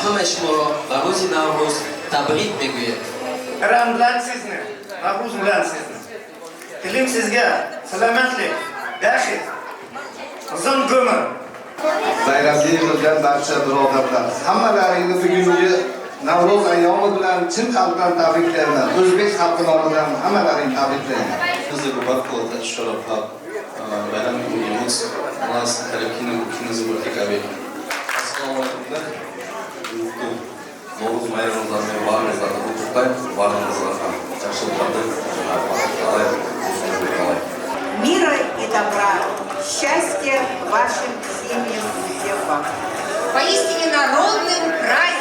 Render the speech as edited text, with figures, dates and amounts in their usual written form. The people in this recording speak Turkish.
hamma shimo va ro'zi Navro'z tabrik meguydi. Ram bilan sizni, Navro'z bilan sizni. Tilim sizga salomatlik, baxsh, uzun umr. Bayramga yig'ilgan barcha birodarlar, hammalaringizni bugungi Navro'z ayyomi bilan chin qalbdan tabriklayman. O'zbek xalqi nomidan hammalaringni tabriklayman. Bizga barqaror sharaflar bayram kunimiz нас коллективным кинозаборниками. Assalomu alaykum. Navro'z bayramlariga baringizlarni qutlab, baringizlarga ham yaxshiliklarni Мира и добра, счастья вашим семьям и всем вам. Поистине народным праздником.